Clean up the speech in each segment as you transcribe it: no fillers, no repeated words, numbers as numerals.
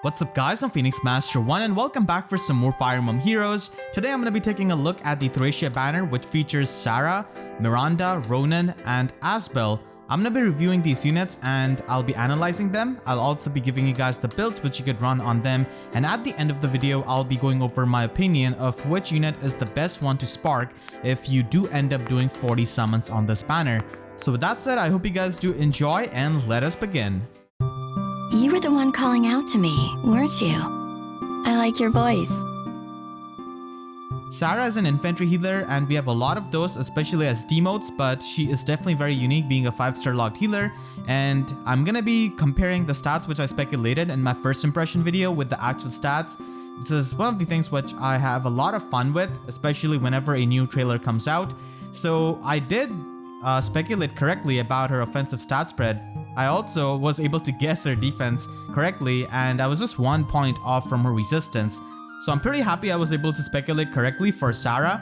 What's up guys, I'm Phoenix Master 1 and welcome back for some more Fire Emblem Heroes. Today I'm going to be taking a look at the Thracia banner, which features Sara, Miranda, Ronan, and Asbel. I'm going to be reviewing these units and I'll be analyzing them. I'll also be giving you guys the builds which you could run on them, and at the end of the video I'll be going over my opinion of which unit is the best one to spark if you do end up doing 40 summons on this banner. So with that said, I hope you guys do enjoy and let us begin. You were the one calling out to me, weren't you? I like your voice. Sara is an infantry healer and we have a lot of those, especially as demotes, but she is definitely very unique being a 5-star locked healer, and I'm gonna be comparing the stats which I speculated in my first impression video with the actual stats. This is one of the things which I have a lot of fun with, especially whenever a new trailer comes out. So I did speculate correctly about her offensive stat spread. I also was able to guess her defense correctly, and I was just 1 point off from her resistance. So I'm pretty happy I was able to speculate correctly for Sara.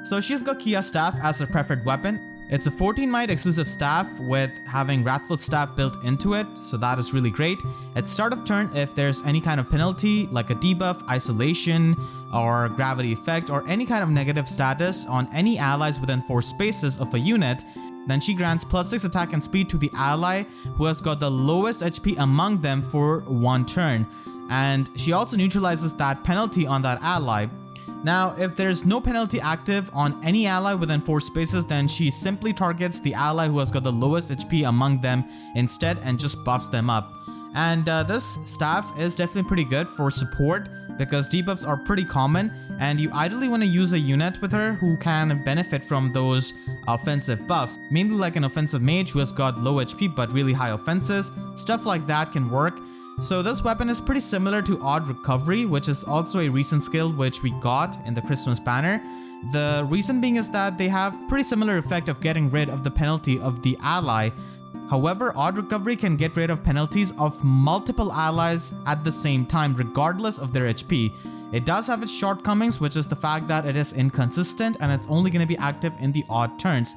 So she's got Kia Staff as her preferred weapon. It's a 14 might exclusive staff with having Wrathful Staff built into it, so that is really great. At start of turn, if there's any kind of penalty like a debuff, isolation, or gravity effect, or any kind of negative status on any allies within 4 spaces of a unit, then she grants +6 attack and speed to the ally who has got the lowest HP among them for 1 turn. And she also neutralizes that penalty on that ally. Now, if there's no penalty active on any ally within 4 spaces, then she simply targets the ally who has got the lowest HP among them instead and just buffs them up. And this staff is definitely pretty good for support because debuffs are pretty common, and you ideally want to use a unit with her who can benefit from those offensive buffs. Mainly like an offensive mage who has got low HP but really high offenses. Stuff like that can work. So this weapon is pretty similar to Odd Recovery, which is also a recent skill which we got in the Christmas banner. The reason being is that they have pretty similar effect of getting rid of the penalty of the ally. However, Odd Recovery can get rid of penalties of multiple allies at the same time regardless of their HP. It does have its shortcomings, which is the fact that it is inconsistent and it's only going to be active in the odd turns.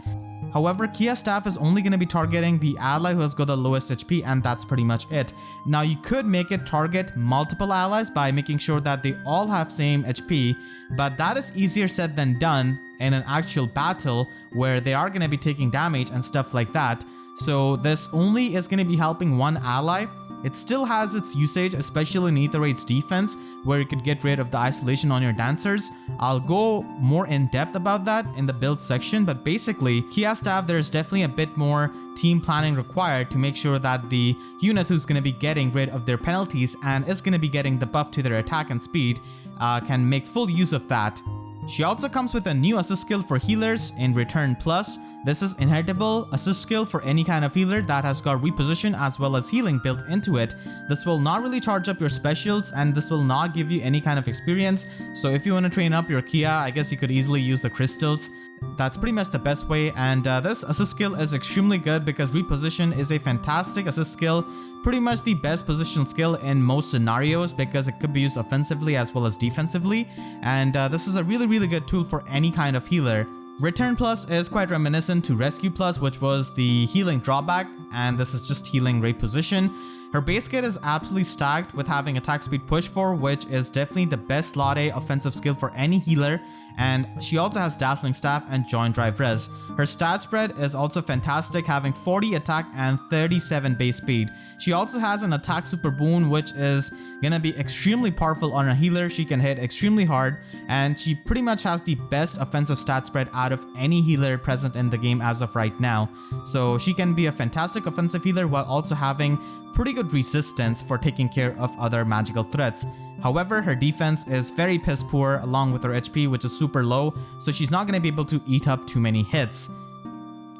However, Kia Staff is only going to be targeting the ally who has got the lowest HP, and that's pretty much it. Now you could make it target multiple allies by making sure that they all have same HP, but that is easier said than done in an actual battle where they are going to be taking damage and stuff like that. So this only is going to be helping one ally. It still has its usage, especially in Aether Raid's defense, where you could get rid of the isolation on your dancers. I'll go more in depth about that in the build section, but basically, Kia Staff, there's definitely a bit more team planning required to make sure that the unit who's going to be getting rid of their penalties and is going to be getting the buff to their attack and speed can make full use of that. She also comes with a new assist skill for healers in Return Plus. This is inheritable assist skill for any kind of healer that has got reposition as well as healing built into it. This will not really charge up your specials and this will not give you any kind of experience. So if you want to train up your Kia, I guess you could easily use the crystals. That's pretty much the best way, and this assist skill is extremely good because reposition is a fantastic assist skill. Pretty much the best position skill in most scenarios because it could be used offensively as well as defensively, and this is a really good tool for any kind of healer. Return Plus is quite reminiscent to Rescue Plus, which was the healing drawback, and this is just healing reposition. Her base kit is absolutely stacked with having attack speed push 4, which is definitely the best slot A offensive skill for any healer, and she also has Dazzling Staff and Joint Drive Res. Her stat spread is also fantastic, having 40 attack and 37 base speed. She also has an attack super boon, which is gonna be extremely powerful on a healer. She can hit extremely hard, and she pretty much has the best offensive stat spread out of any healer present in the game as of right now. So she can be a fantastic offensive healer while also having pretty good resistance for taking care of other magical threats. However, her defense is very piss poor along with her HP, which is super low, so she's not going to be able to eat up too many hits.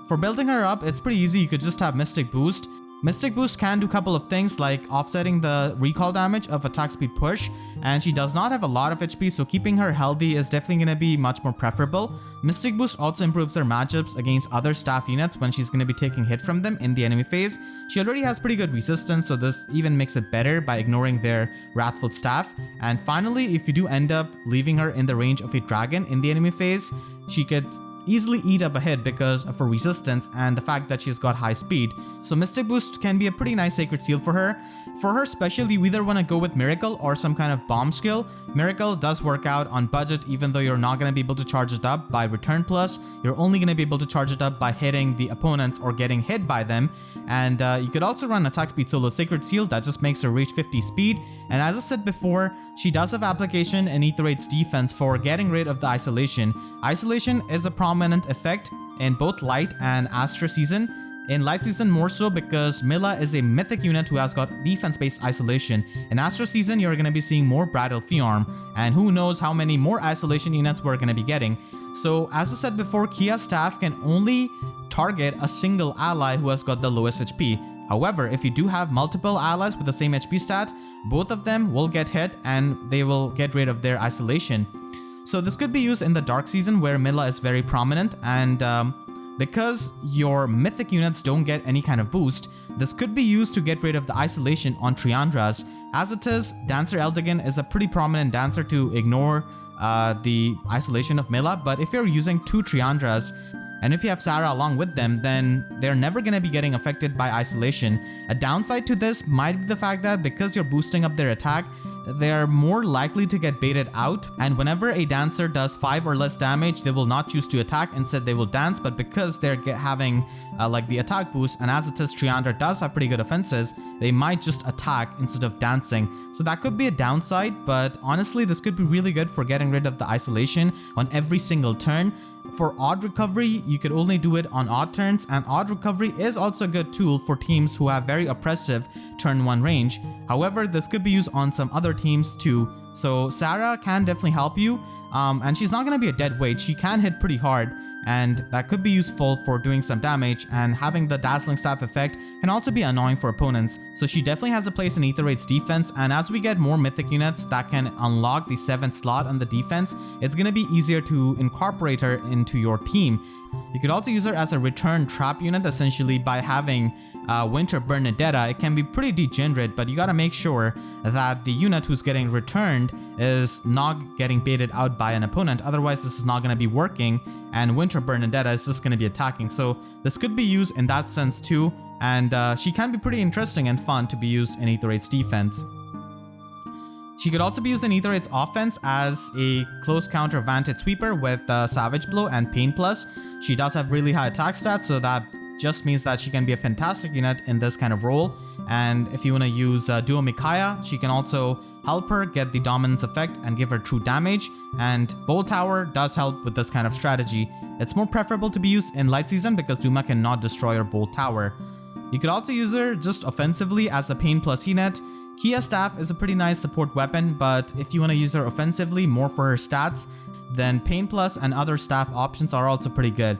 For building her up, it's pretty easy. You could just have Mystic Boost. Mystic Boost can do a couple of things like offsetting the recall damage of attack speed push, and she does not have a lot of HP, so keeping her healthy is definitely going to be much more preferable. Mystic Boost also improves her matchups against other staff units when she's going to be taking hit from them in the enemy phase. She already has pretty good resistance, so this even makes it better by ignoring their Wrathful Staff. And finally, if you do end up leaving her in the range of a dragon in the enemy phase, she could easily eat up a hit because of her resistance and the fact that she's got high speed. So Mystic Boost can be a pretty nice sacred seal for her. For her special, you either want to go with Miracle or some kind of bomb skill. Miracle does work out on budget, even though you're not going to be able to charge it up by Return Plus. You're only going to be able to charge it up by hitting the opponents or getting hit by them. And you could also run Attack Speed Solo Sacred Seal that just makes her reach 50 speed. And as I said before, she does have application in Aether Raid's defense for getting rid of the Isolation. Isolation is a prominent effect in both Light and Astra Season. In Light Season more so because Milla is a mythic unit who has got defense-based isolation. In Astro Season, you're going to be seeing more Bridal Fiarm, and who knows how many more isolation units we're going to be getting. So as I said before, Kia's staff can only target a single ally who has got the lowest HP. However, if you do have multiple allies with the same HP stat, both of them will get hit and they will get rid of their isolation. So this could be used in the Dark Season where Milla is very prominent, and because your mythic units don't get any kind of boost, this could be used to get rid of the isolation on Triandras. As it is, Dancer Eldigan is a pretty prominent dancer to ignore the isolation of Milla, but if you're using 2 Triandras, and if you have Sara along with them, then they're never going to be getting affected by isolation. A downside to this might be the fact that because you're boosting up their attack, they're more likely to get baited out, and whenever a dancer does 5 or less damage, they will not choose to attack, instead they will dance. But because they're having like the attack boost, and as it is Triandra does have pretty good offenses, they might just attack instead of dancing. So that could be a downside, but honestly this could be really good for getting rid of the isolation on every single turn. For odd recovery, you could only do it on odd turns, and odd recovery is also a good tool for teams who have very oppressive turn 1 range. However, this could be used on some other teams too. So Sara can definitely help you, and she's not going to be a dead weight. She can hit pretty hard, and that could be useful for doing some damage, and having the Dazzling Staff effect can also be annoying for opponents. So she definitely has a place in Aether Raid's defense, and as we get more mythic units that can unlock the 7th slot on the defense, it's going to be easier to incorporate her into your team. You could also use her as a return trap unit essentially by having Winter Bernadetta. It can be pretty degenerate, but you gotta make sure that the unit who's getting returned is not getting baited out by an opponent, otherwise this is not gonna be working and Winter Bernadetta is just gonna be attacking. So this could be used in that sense too, and she can be pretty interesting and fun to be used in Aether Raid's defense. She could also be used in Aether Raid's offense as a close counter Vantage Sweeper with Savage Blow and Pain Plus. She does have really high attack stats, so that just means that she can be a fantastic unit in this kind of role. And if you want to use Duo Micaiah, she can also help her get the dominance effect and give her true damage, and Bolt Tower does help with this kind of strategy. It's more preferable to be used in Light Season because Duma cannot destroy her Bolt Tower. You could also use her just offensively as a Pain Plus unit. Kia's staff is a pretty nice support weapon, but if you want to use her offensively more for her stats, then Pain Plus and other staff options are also pretty good.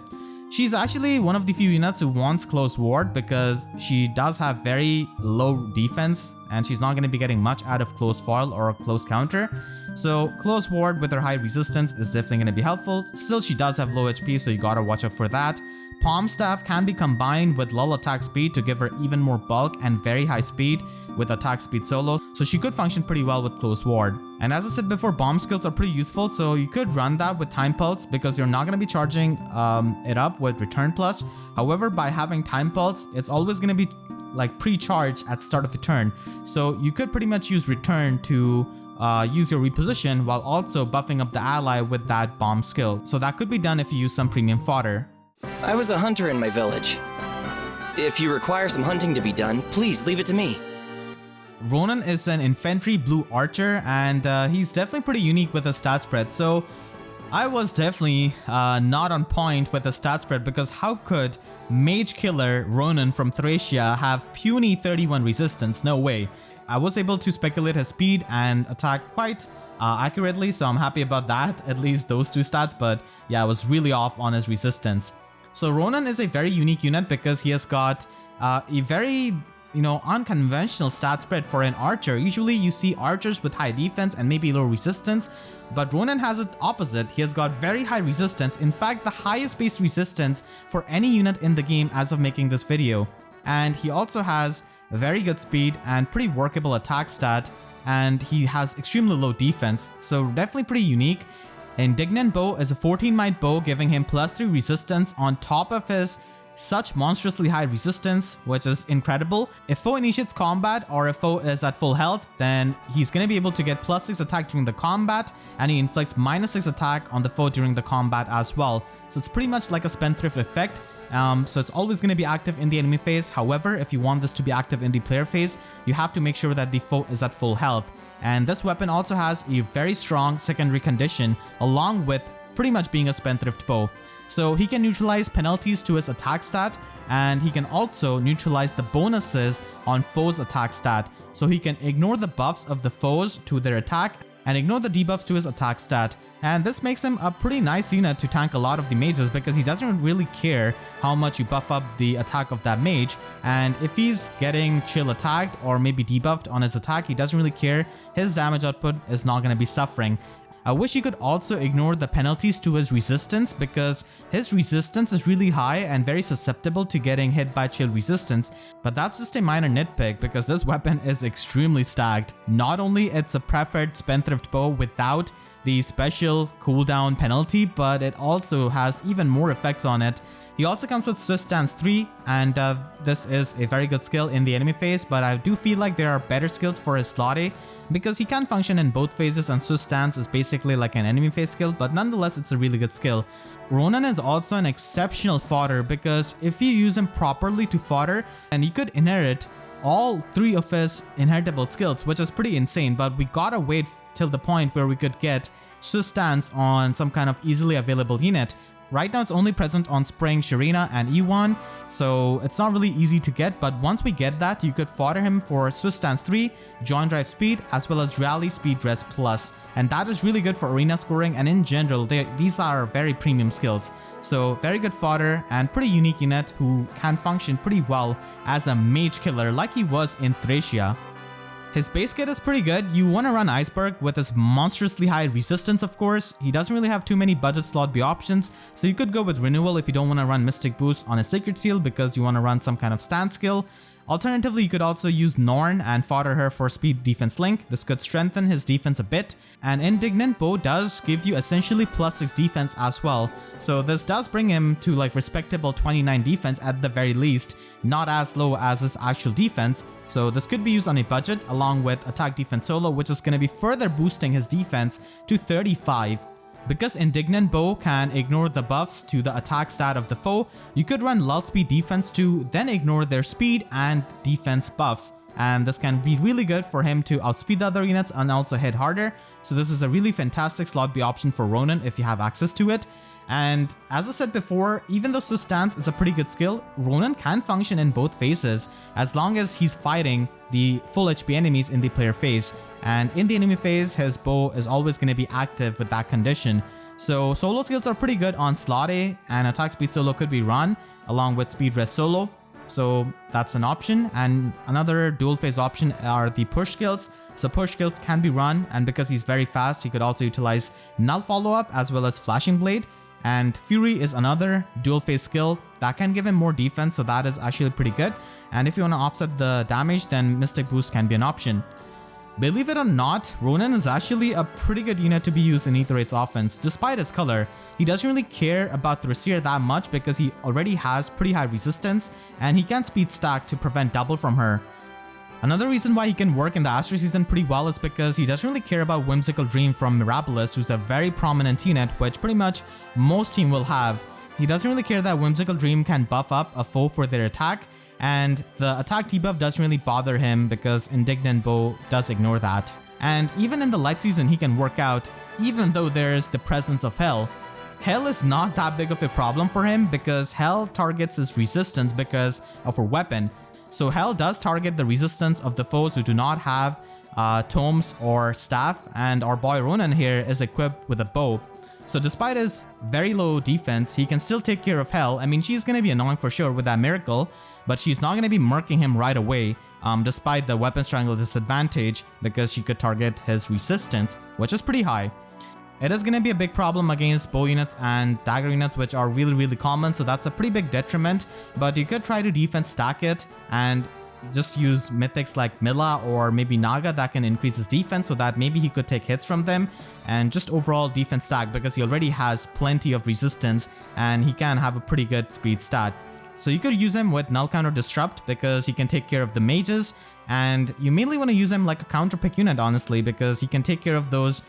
She's actually one of the few units who wants Close Ward because she does have very low defense and she's not going to be getting much out of Close Foil or Close Counter. So Close Ward with her high resistance is definitely going to be helpful. Still, she does have low HP, so you gotta watch out for that. Palm Staff can be combined with lull attack speed to give her even more bulk and very high speed with attack speed solo, so she could function pretty well with Close Ward. And as I said before, bomb skills are pretty useful, so you could run that with Time Pulse because you're not going to be charging it up with Return Plus. However, by having Time Pulse, it's always going to be like pre-charged at the start of the turn, so you could pretty much use Return to use your reposition while also buffing up the ally with that bomb skill. So that could be done if you use some premium fodder. I was a hunter in my village. If you require some hunting to be done, please leave it to me. Ronan is an infantry blue archer, and he's definitely pretty unique with his stat spread. So I was definitely not on point with the stat spread, because how could Mage Killer Ronan from Thracia have puny 31 resistance? No way. I was able to speculate his speed and attack quite accurately, so I'm happy about that, at least those two stats, but yeah, I was really off on his resistance. So Ronan is a very unique unit because he has got a very unconventional stat spread for an archer. Usually you see archers with high defense and maybe low resistance, but Ronan has it opposite. He has got very high resistance, in fact the highest base resistance for any unit in the game as of making this video. And he also has very good speed and pretty workable attack stat, and he has extremely low defense, so definitely pretty unique. Indignant Bow is a 14 might bow, giving him +3 resistance on top of his such monstrously high resistance, which is incredible. If foe initiates combat or if foe is at full health, then he's gonna be able to get +6 attack during the combat, and he inflicts -6 attack on the foe during the combat as well. So it's pretty much like a spendthrift effect. So it's always going to be active in the enemy phase. However, if you want this to be active in the player phase, you have to make sure that the foe is at full health. And this weapon also has a very strong secondary condition, along with pretty much being a spendthrift bow. So he can neutralize penalties to his attack stat, and he can also neutralize the bonuses on foes' attack stat. So he can ignore the buffs of the foes to their attack and ignore the debuffs to his attack stat. And this makes him a pretty nice unit to tank a lot of the mages, because he doesn't really care how much you buff up the attack of that mage. And if he's getting chill attacked or maybe debuffed on his attack, he doesn't really care. His damage output is not going to be suffering. I wish he could also ignore the penalties to his resistance, because his resistance is really high and very susceptible to getting hit by chill resistance. But that's just a minor nitpick, because this weapon is extremely stacked. Not only it's a preferred spendthrift bow without the special cooldown penalty, but it also has even more effects on it. He also comes with Swift Stance 3, and this is a very good skill in the enemy phase, but I do feel like there are better skills for his slotty, because he can function in both phases, and Swift Stance is basically like an enemy phase skill, but nonetheless it's a really good skill. Ronan is also an exceptional fodder, because if you use him properly to fodder, and he could inherit all 3 of his inheritable skills, which is pretty insane, but we gotta wait till the point where we could get Swift Stance on some kind of easily available unit. Right now it's only present on Spring, Sharina, and E1, so it's not really easy to get, but once we get that, you could fodder him for Swift Stance 3, Joint Drive Speed, as well as Rally Speed Rest Plus, and that is really good for arena scoring, and in general, these are very premium skills. So very good fodder and pretty unique unit who can function pretty well as a mage killer like he was in Thracia. His base kit is pretty good. You want to run Iceberg with his monstrously high resistance, of course. He doesn't really have too many budget slot B options, so you could go with Renewal if you don't want to run Mystic Boost on a Sacred Seal because you want to run some kind of stand skill. Alternatively, you could also use Norn and fodder her for Speed Defense Link. This could strengthen his defense a bit. And Indignant Bow does give you essentially +6 defense as well. So this does bring him to like respectable 29 defense at the very least, not as low as his actual defense. So this could be used on a budget along with Attack Defense Solo, which is going to be further boosting his defense to 35. Because Indignant Bow can ignore the buffs to the attack stat of the foe, you could run lull speed defense to then ignore their speed and defense buffs. And this can be really good for him to outspeed the other units and also hit harder. So this is a really fantastic slot B option for Ronan if you have access to it. And as I said before, even though Swift Stance is a pretty good skill, Ronan can function in both phases as long as he's fighting the full HP enemies in the player phase. And in the enemy phase, his bow is always going to be active with that condition. So solo skills are pretty good on slot A, and attack speed solo could be run along with speed rest solo. So that's an option. And another dual phase option are the push skills. So push skills can be run, and because he's very fast, he could also utilize null follow up as well as flashing blade. And Fury is another dual phase skill that can give him more defense, so that is actually pretty good. And if you want to offset the damage, then Mystic Boost can be an option. Believe it or not, Ronan is actually a pretty good unit to be used in Aether 8's offense. Despite his color, he doesn't really care about Thracia that much because he already has pretty high resistance and he can speed stack to prevent double from her. Another reason why he can work in the Astro season pretty well is because he doesn't really care about Whimsical Dream from Mirabilis, who's a very prominent unit which pretty much most team will have. He doesn't really care that Whimsical Dream can buff up a foe for their attack, and the attack debuff doesn't really bother him because Indignant Bow does ignore that. And even in the light season he can work out, even though there's the presence of Hell. Hell is not that big of a problem for him because Hell targets his resistance because of her weapon. So Hell does target the resistance of the foes who do not have tomes or staff, and our boy Ronan here is equipped with a bow. So despite his very low defense, he can still take care of Hell. I mean, she's going to be annoying for sure with that miracle, but she's not going to be murking him right away, despite the weapon strangle disadvantage, because she could target his resistance, which is pretty high. It is going to be a big problem against bow units and dagger units, which are really common, so that's a pretty big detriment, but you could try to defense stack it, and just use mythics like Mila or maybe Naga that can increase his defense so that maybe he could take hits from them and just overall defense stack, because he already has plenty of resistance and he can have a pretty good speed stat. So you could use him with Null Counter Disrupt because he can take care of the mages, and you mainly want to use him like a counter pick unit honestly, because he can take care of those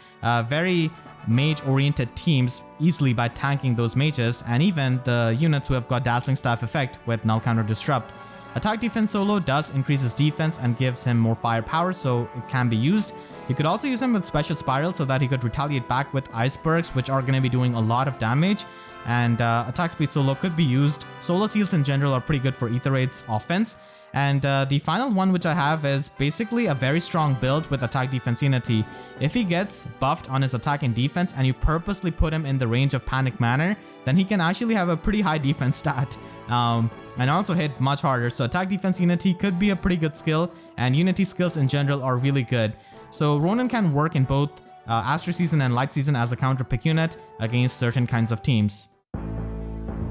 very mage oriented teams easily by tanking those mages, and even the units who have got Dazzling Staff effect with Null Counter Disrupt. Attack Defense solo does increase his defense and gives him more firepower, so it can be used. You could also use him with Special Spiral so that he could retaliate back with icebergs, which are going to be doing a lot of damage. And attack speed solo could be used. Solo seals in general are pretty good for Ether Raid's offense. And the final one which I have is basically a very strong build with attack defense unity. If he gets buffed on his attack and defense and you purposely put him in the range of Panic Manor, then he can actually have a pretty high defense stat. And also hit much harder. So attack defense unity could be a pretty good skill, and unity skills in general are really good. So Ronan can work in both Astro Season and Light Season as a counter pick unit against certain kinds of teams.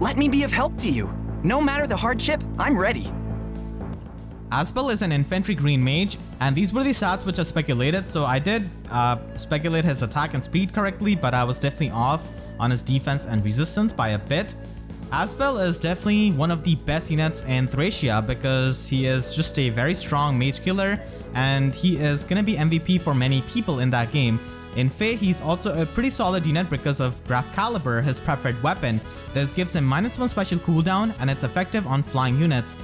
Let me be of help to you. No matter the hardship, I'm ready. Asbel is an infantry green mage, and these were the stats which I speculated. So I did speculate his attack and speed correctly, but I was definitely off on his defense and resistance by a bit. Asbel is definitely one of the best units in Thracia because he is just a very strong mage killer, and he is gonna be MVP for many people in that game. In Fae, he's also a pretty solid unit because of Graph Caliber, his preferred weapon. This gives him -1 special cooldown, and it's effective on flying units.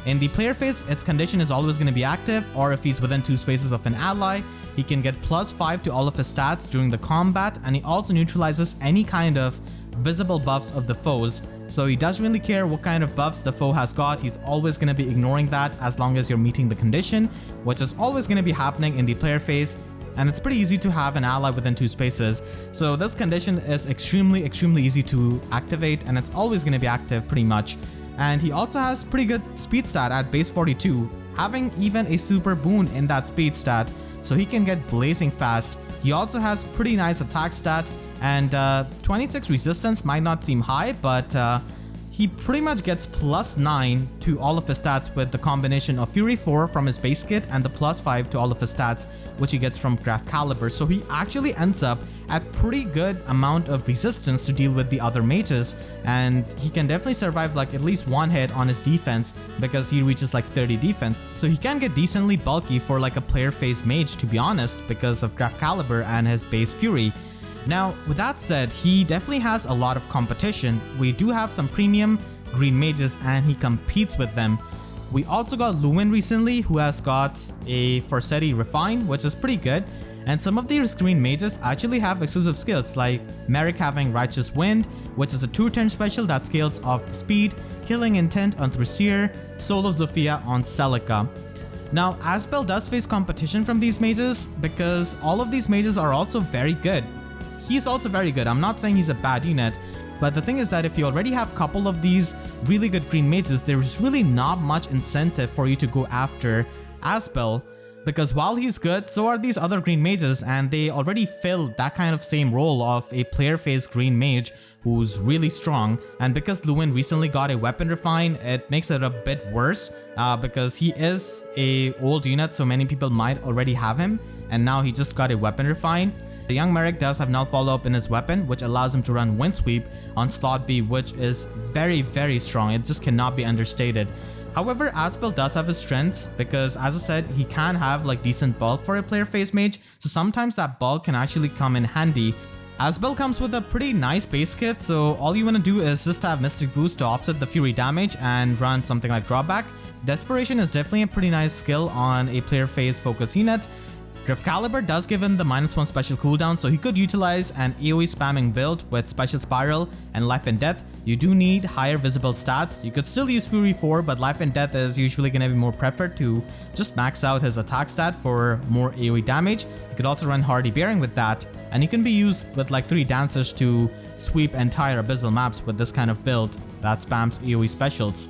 In the player phase, its condition is always going to be active, or if he's within 2 spaces of an ally, he can get +5 to all of his stats during the combat, and he also neutralizes any kind of visible buffs of the foes. So he doesn't really care what kind of buffs the foe has got, he's always going to be ignoring that as long as you're meeting the condition, which is always going to be happening in the player phase. And it's pretty easy to have an ally within 2 spaces. So this condition is extremely easy to activate, and it's always going to be active pretty much. And he also has pretty good speed stat at base 42, having even a super boon in that speed stat, so he can get blazing fast. He also has pretty nice attack stat, and 26 resistance might not seem high, but he pretty much gets +9 to all of his stats with the combination of Fury 4 from his base kit and the +5 to all of his stats which he gets from Graph Caliber. So he actually ends up at pretty good amount of resistance to deal with the other mages, and he can definitely survive like at least 1 hit on his defense because he reaches like 30 defense. So he can get decently bulky for like a player phase mage, to be honest, because of Graph Caliber and his base Fury. Now, with that said, he definitely has a lot of competition. We do have some premium green mages and he competes with them. We also got Luwin recently, who has got a Forsetti Refine, which is pretty good. And some of these green mages actually have exclusive skills, like Merrick having Righteous Wind, which is a 2-turn special that scales off the speed, Killing Intent on Thracia, Solo Zofia on Celica. Now, Asbel does face competition from these mages because all of these mages are also very good. He's also very good. I'm not saying he's a bad unit, but the thing is that if you already have a couple of these really good green mages, there's really not much incentive for you to go after Asbel, because while he's good, so are these other green mages, and they already fill that kind of same role of a player phase green mage who's really strong. And because Luwin recently got a weapon refine, it makes it a bit worse because he is a old unit, so many people might already have him, and now he just got a weapon refine. The young Merrick does have null follow-up in his weapon, which allows him to run Wind Sweep on slot B, which is very strong. It just cannot be understated. However, Asbel does have his strengths because, as I said, he can have like decent bulk for a player phase mage, so sometimes that bulk can actually come in handy. Asbel comes with a pretty nice base kit, so all you want to do is just have Mystic Boost to offset the Fury damage and run something like Drawback. Desperation is definitely a pretty nice skill on a player phase focus unit. Graph Caliber does give him the -1 special cooldown, so he could utilize an AoE spamming build with Special Spiral and Life and Death. You do need higher visible stats. You could still use Fury 4, but Life and Death is usually going to be more preferred to just max out his attack stat for more AoE damage. You could also run Hardy Bearing with that, and he can be used with like 3 dancers to sweep entire abyssal maps with this kind of build that spams AoE specials.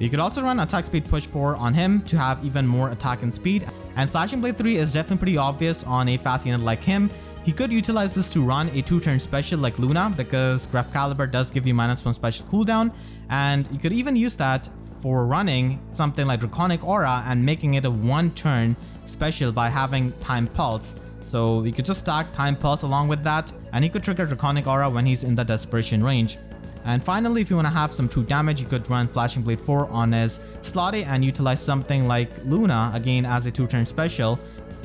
You could also run Attack Speed Push 4 on him to have even more attack and speed, and Flashing Blade 3 is definitely pretty obvious on a fast unit like him. He could utilize this to run a 2-turn special like Luna because Graph Caliber does give you -1 special cooldown, and you could even use that for running something like Draconic Aura and making it a 1-turn special by having Time Pulse. So you could just stack Time Pulse along with that, and he could trigger Draconic Aura when he's in the Desperation range. And finally, if you want to have some true damage, you could run Flashing Blade 4 on his Slotty and utilize something like Luna again as a 2-turn special.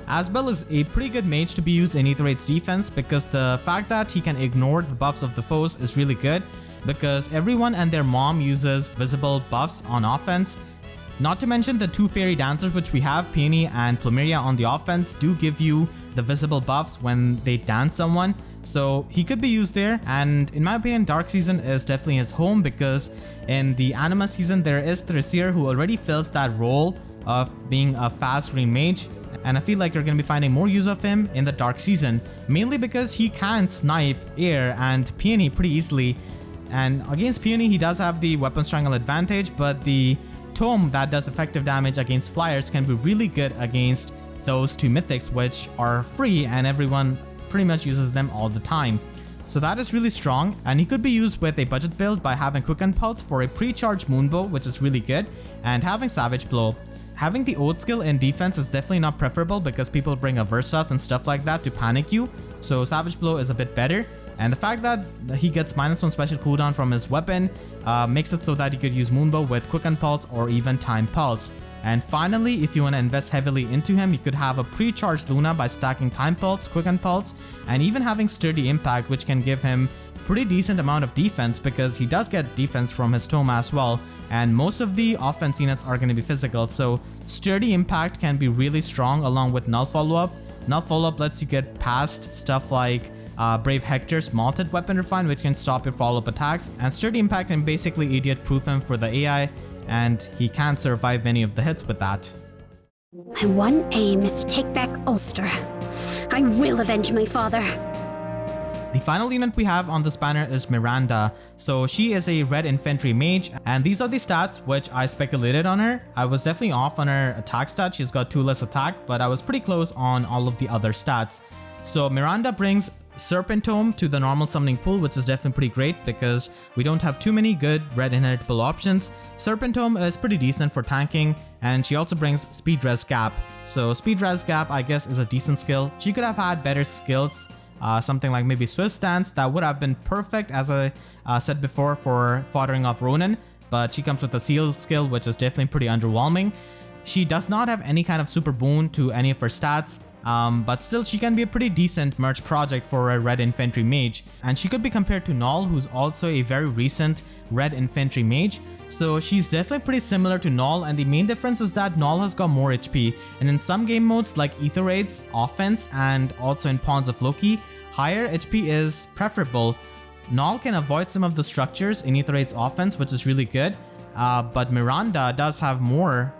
Asbel is a pretty good mage to be used in Aether Raid's defense because the fact that he can ignore the buffs of the foes is really good, because everyone and their mom uses visible buffs on offense. Not to mention the 2 fairy dancers which we have, Peony and Plumeria, on the offense do give you the visible buffs when they dance someone. So he could be used there, and in my opinion Dark Season is definitely his home because in the Anima season there is Thracia who already fills that role of being a fast green mage, and I feel like you're going to be finding more use of him in the Dark Season, mainly because he can snipe air and Peony pretty easily. And against Peony he does have the Weapon Strangle advantage, but the Tome that does effective damage against flyers can be really good against those 2 mythics which are free and everyone pretty much uses them all the time. So that is really strong, and he could be used with a budget build by having Quicken Pulse for a pre-charged Moonbow, which is really good, and having Savage Blow. Having the Oath skill in defense is definitely not preferable because people bring Aversas and stuff like that to panic you, so Savage Blow is a bit better. And the fact that he gets -1 special cooldown from his weapon makes it so that he could use Moonbow with Quicken Pulse or even Time Pulse. And finally, if you want to invest heavily into him, you could have a pre-charged Luna by stacking Time Pulse, Quicken Pulse, and even having Sturdy Impact, which can give him pretty decent amount of defense because he does get defense from his Tome as well, and most of the offense units are going to be physical, so Sturdy Impact can be really strong along with Null Follow-Up. Null Follow-Up lets you get past stuff like Brave Hector's Malted Weapon Refine, which can stop your follow-up attacks, and Sturdy Impact can basically idiot-proof him for the AI, and he can't survive many of the hits with that. My one aim is to take back Ulster. I will avenge my father. The final unit we have on this banner is Miranda. So she is a red infantry mage, and these are the stats which I speculated on her. I was definitely off on her attack stat. She's got 2 less attack, but I was pretty close on all of the other stats. So Miranda brings Serpent Tome to the normal summoning pool, which is definitely pretty great because we don't have too many good red inheritable options. Serpent Tome is pretty decent for tanking, and she also brings Speed Res Gap. So Speed Res Gap, I guess, is a decent skill. She could have had better skills, something like maybe Swift Stance that would have been perfect, as I said before, for foddering off Ronan, but she comes with a Seal skill, which is definitely pretty underwhelming. She does not have any kind of super boon to any of her stats, but still she can be a pretty decent merge project for a red infantry mage, and she could be compared to Null, who's also a very recent red infantry mage. So she's definitely pretty similar to Null, and the main difference is that Null has got more HP, and in some game modes like Aether Raid's offense and also in Pawns of Loki, higher HP is preferable. Null can avoid some of the structures in Aether Raid's offense, which is really good. But Miranda does have more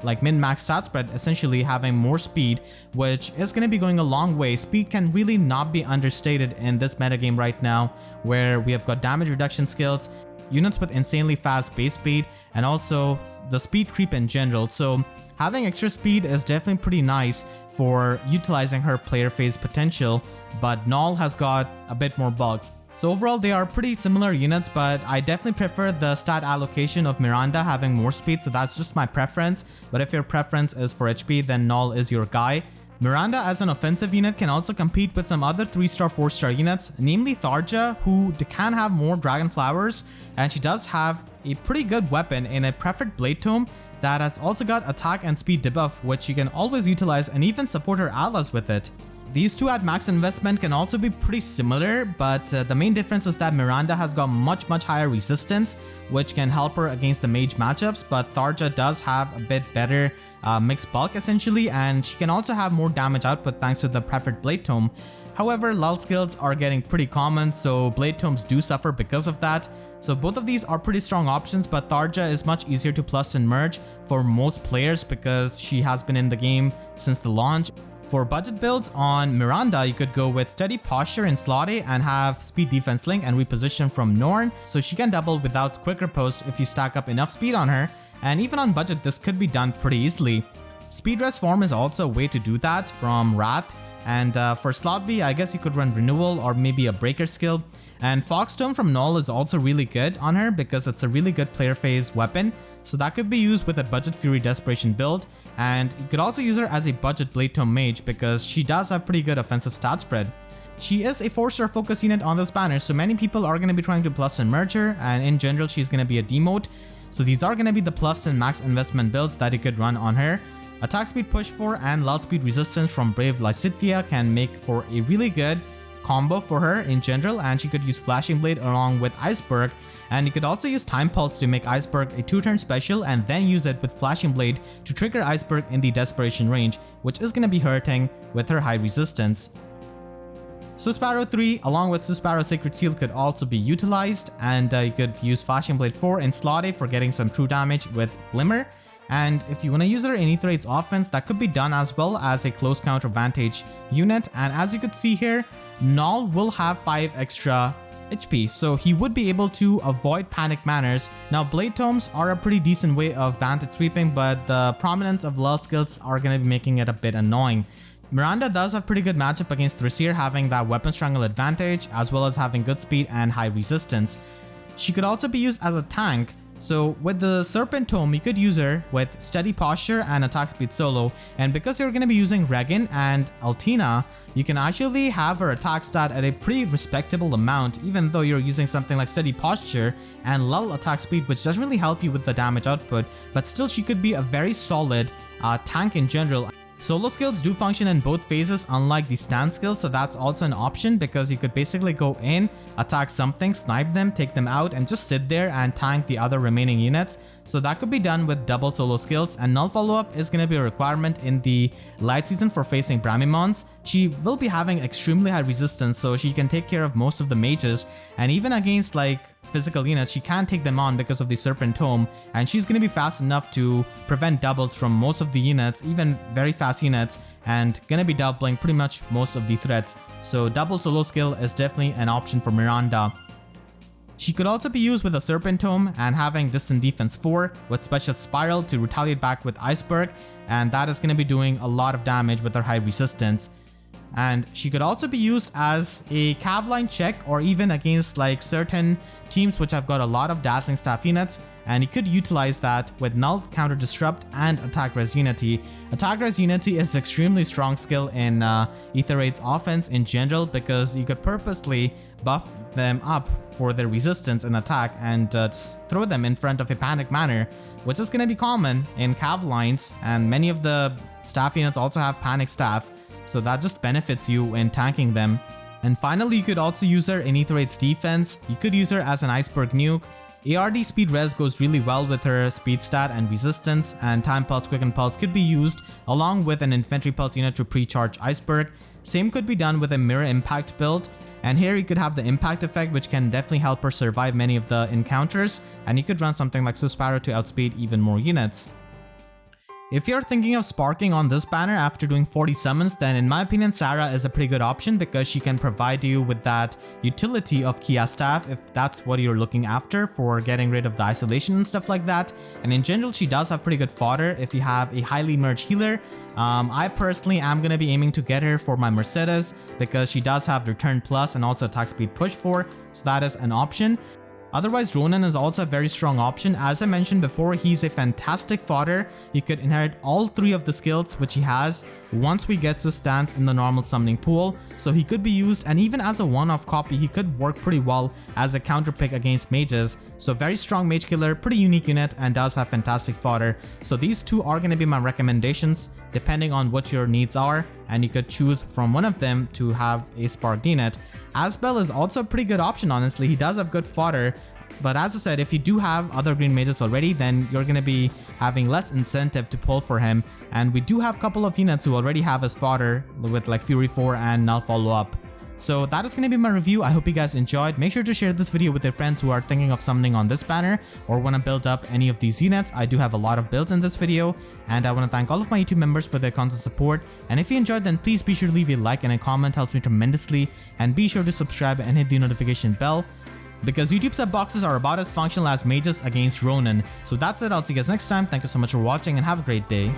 like min-max stat spread, essentially having more speed, which is going to be going a long way. Speed can really not be understated in this metagame right now, where we have got damage reduction skills, units with insanely fast base speed, and also the speed creep in general. So having extra speed is definitely pretty nice for utilizing her player phase potential, but Null has got a bit more bulks. So overall they are pretty similar units, but I definitely prefer the stat allocation of Miranda having more speed, so that's just my preference. But if your preference is for HP, then Null is your guy. Miranda as an offensive unit can also compete with some other 3-star, 4-star units, namely Thracia, who can have more Dragon Flowers, and she does have a pretty good weapon in a Preferred Blade Tome that has also got attack and speed debuff, which you can always utilize and even support her allies with it. These two at max investment can also be pretty similar, but the main difference is that Miranda has got much higher resistance, which can help her against the mage matchups, but Thracia does have a bit better mixed bulk essentially, and she can also have more damage output thanks to the Preferred Blade Tome. However, lull skills are getting pretty common, so Blade Tomes do suffer because of that. So both of these are pretty strong options, but Thracia is much easier to plus and merge for most players because she has been in the game since the launch. For budget builds on Miranda, you could go with Steady Posture in Slotty and have Speed Defense Link and Reposition from Norn, so she can double without Quick Riposte if you stack up enough speed on her, and even on budget this could be done pretty easily. Speed Res Form is also a way to do that from Wrath, And for slot B, I guess you could run Renewal or maybe a Breaker skill. And Fogstone from Null is also really good on her because it's a really good player phase weapon. So that could be used with a Budget Fury Desperation build. And you could also use her as a budget Blade Tome mage because she does have pretty good offensive stat spread. She is a 4-star focus unit on this banner, so many people are going to be trying to plus and merge her, and in general she's going to be a demote. So these are going to be the plus and max investment builds that you could run on her. Attack speed push 4 and lull speed resistance from Brave Lysithea can make for a really good combo for her in general, and she could use Flashing Blade along with Iceberg, and you could also use Time Pulse to make Iceberg a 2-turn special and then use it with Flashing Blade to trigger Iceberg in the Desperation range, which is going to be hurting with her high resistance. Susparo 3 along with Susparo Sacred Seal could also be utilized, and you could use Flashing Blade 4 in slot A for getting some true damage with Glimmer. And if you want to use her in Aetherite's offense, that could be done as well as a close counter vantage unit. And as you could see here, Null will have 5 extra HP, so he would be able to avoid Panic Manners. Now Blade Tomes are a pretty decent way of vantage sweeping, but the prominence of lull skills are going to be making it a bit annoying. Miranda does have pretty good matchup against Thracia, having that weapon strangle advantage as well as having good speed and high resistance. She could also be used as a tank. So with the Serpent Tome, you could use her with Steady Posture and Attack Speed solo, and because you're going to be using Regan and Altina, you can actually have her attack stat at a pretty respectable amount, even though you're using something like Steady Posture and Lull Attack Speed, which doesn't really help you with the damage output, but still she could be a very solid tank in general. Solo skills do function in both phases unlike the stand skill, so that's also an option because you could basically go in, attack something, snipe them, take them out, and just sit there and tank the other remaining units. So that could be done with double solo skills, and null follow-up is going to be a requirement in the light season for facing Bramimons. She will be having extremely high resistance, so she can take care of most of the mages, and even against like physical units, she can take them on because of the Serpent Tome, and she's going to be fast enough to prevent doubles from most of the units, even very fast units, and going to be doubling pretty much most of the threats. So double solo skill is definitely an option for Miranda. She could also be used with a Serpent Tome and having Distant Defense 4 with Special Spiral to retaliate back with Iceberg, and that is going to be doing a lot of damage with her high resistance. And she could also be used as a cav line check or even against like certain teams which have got a lot of dazzling staff units, and you could utilize that with null, counter disrupt, and attack res unity. Attack res unity is an extremely strong skill in Aetherite's offense in general because you could purposely buff them up for their resistance and attack and just throw them in front of a Panic Manner, which is going to be common in cav lines, and many of the staff units also have panic staff. So that just benefits you in tanking them. And finally, you could also use her in Aetherite's defense. You could use her as an Iceberg nuke. ARD speed res goes really well with her speed stat and resistance, and Time Pulse, Quicken Pulse could be used along with an Infantry Pulse unit to pre-charge Iceberg. Same could be done with a Mirror Impact build, and here you could have the impact effect, which can definitely help her survive many of the encounters, and you could run something like Susparo to outspeed even more units. If you're thinking of sparking on this banner after doing 40 summons, then in my opinion Sara is a pretty good option because she can provide you with that utility of Kia Staff if that's what you're looking after for getting rid of the isolation and stuff like that. And in general she does have pretty good fodder if you have a highly merged healer. I personally am going to be aiming to get her for my Mercedes because she does have Return Plus and also Attack Speed Push 4, so that is an option. Otherwise, Ronan is also a very strong option. As I mentioned before, he's a fantastic fodder. You could inherit all 3 of the skills which he has once we get to stance in the normal summoning pool. So he could be used, and even as a one-off copy, he could work pretty well as a counter pick against mages. So very strong mage killer, pretty unique unit, and does have fantastic fodder. So these 2 are going to be my recommendations depending on what your needs are, and you could choose from one of them to have a sparked unit. Asbel is also a pretty good option, honestly. He does have good fodder, but as I said, if you do have other green mages already, then you're going to be having less incentive to pull for him, and we do have a couple of units who already have his fodder with like Fury 4 and Null Follow Up. So that is going to be my review. I hope you guys enjoyed. Make sure to share this video with your friends who are thinking of summoning on this banner or want to build up any of these units. I do have a lot of builds in this video, and I want to thank all of my YouTube members for their constant support. And if you enjoyed, then please be sure to leave a like and a comment, helps me tremendously. And be sure to subscribe and hit the notification bell, because YouTube sub boxes are about as functional as mages against Ronan. So that's it. I'll see you guys next time. Thank you so much for watching and have a great day.